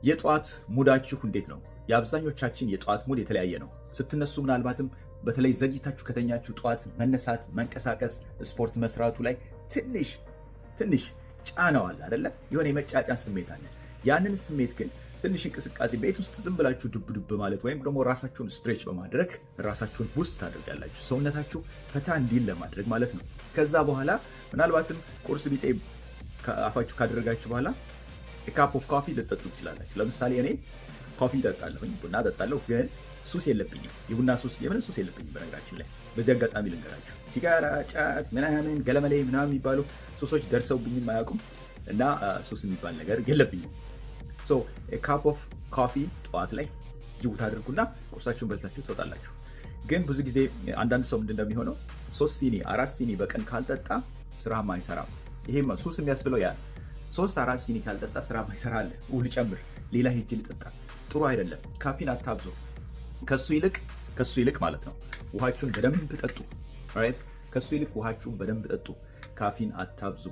የጧት ሙዳችሁ እንዴት ነው? የአብዛኞቻችን የጧት ሙድ የተለያየ ነው። ስትነሱ ምናልባትም በተለይ ዘግይታችሁ ከተኛችሁ ጧት መነሳት፣ መንቀሳቀስ፣ ስፖርት መስራቱ ላይ ትንሽ ጫናው አለ አይደለ? የሆነ የመጫጫን ስሜት አለ። ያንን ስሜት ግን ትንሽ እንቅስቃሴ ቤት ውስጥ ዝም ብላችሁ ዱብ ማለት ወይም ደግሞ ራሳችሁን ስትሬች በማድረግ ራሳችሁን ቡስት ታደርጋላችሁ። ሰውነታችሁ ፈታ እንዲል ለማድረግ ማለት ነው። ከዛ በኋላ ምናልባትም ቁርስ ቢጤ አፋችሁ ካደረጋችሁ በኋላ ካፕ ኦፍ ኮፊ ልጠጡ ትችላላችሁ። ለምሳሌ እኔ ኮፊ እጠጣለሁኝ፣ ቡና እጠጣለሁ፣ ግን ሱስ የለብኝም። የቡና ሱስ የምን ሱስ የለብኝም። በነገራችን ላይ በዚህ አጋጣሚ ልንገራችሁ፣ ሲጋራ፣ ጫት፣ ምናምን ገለመሌ ምናምን የሚባሉ ሱሶች ደርሰውብኝም አያውቁም እና ሱስ የሚባል ነገር የለብኝም። ሶ ካፕ ኦፍ ኮፊ ጠዋት ላይ ጅቡት አድርጉና ቁርሳችሁን በልታችሁ ትወጣላችሁ። ግን ብዙ ጊዜ አንዳንድ ሰው ምንድን እንደሚሆነው 3 ሲኒ 4 ሲኒ በቀን ካልጠጣ ስራም አይሰራም። ይሄም ሱስ የሚያስብለው ያ 3-4 ሲኒ ካልጠጣ ስራ ማይሰራ አለ። ልጨምር ሌላ ሄጅ ልጠጣ፣ ጥሩ አይደለም። ካፊን አታብዙ። ከሱ ይልቅ ማለት ነው ውሃችሁን በደንብ ጠጡ። ኦራይት፣ ከሱ ይልቅ ውሃችሁን በደንብ ጠጡ። ካፊን አታብዙ።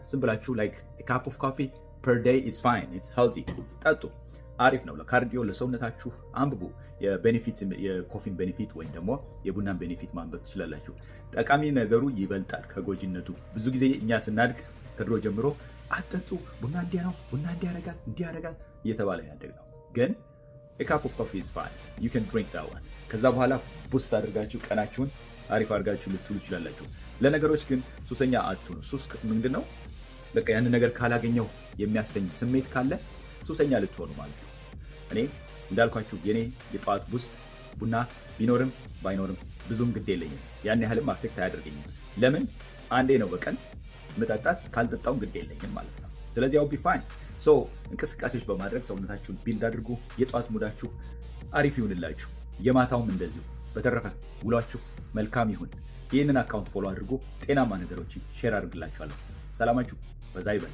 ዝም ብላችሁ ላይክ ካፕ ኦፍ ኮፊ per day is fine, it's healthy። ጠጡ፣ አሪፍ ነው ለካርዲዮ፣ ለሰውነታችሁ። አንብቡ የኮፊን ቤኔፊት ወይም ደግሞ የቡናን ቤኔፊት ማንበብ ትችላላችሁ። ጠቃሚ ነገሩ ይበልጣል ከጎጂነቱ። ብዙ ጊዜ እኛ ስናድግ ከድሮ ጀምሮ አትጠጡ፣ ቡና እንዲያ ነው፣ ቡና እንዲያረጋል እየተባለ ያደግ ነው። ግን ካፕ ኦፍ ኮፊ is fine, you can drink that one። ከዛ በኋላ ቡስት አድርጋችሁ ቀናችሁን አሪፍ አድርጋችሁ ልትውሉ ትችላላችሁ። ለነገሮች ግን ሱሰኛ አትሁኑ። ሱስ ምንድን ነው? በቃ ያንን ነገር ካላገኘው የሚያሰኝ ስሜት ካለ ሱሰኛ ልትሆኑ ማለት ነው። እኔ እንዳልኳችሁ የኔ የጠዋት ቡስት ቡና ቢኖርም ባይኖርም ብዙም ግድ የለኝም። ያን ያህልም አፌክት አያደርገኝም። ለምን? አንዴ ነው በቀን መጠጣት፣ ካልጠጣውም ግድ የለኝም ማለት ነው። ስለዚህ ያው ቢፋይን። ሶ እንቅስቃሴዎች በማድረግ ሰውነታችሁን ቢልድ አድርጉ። የጠዋት ሙዳችሁ አሪፍ ይሁንላችሁ፣ የማታውም እንደዚሁ። በተረፈ ውሏችሁ መልካም ይሁን። ይህንን አካውንት ፎሎ አድርጎ ጤናማ ነገሮችን ሼር አድርግላችኋለሁ። ሰላማችሁ በዛ ይበል።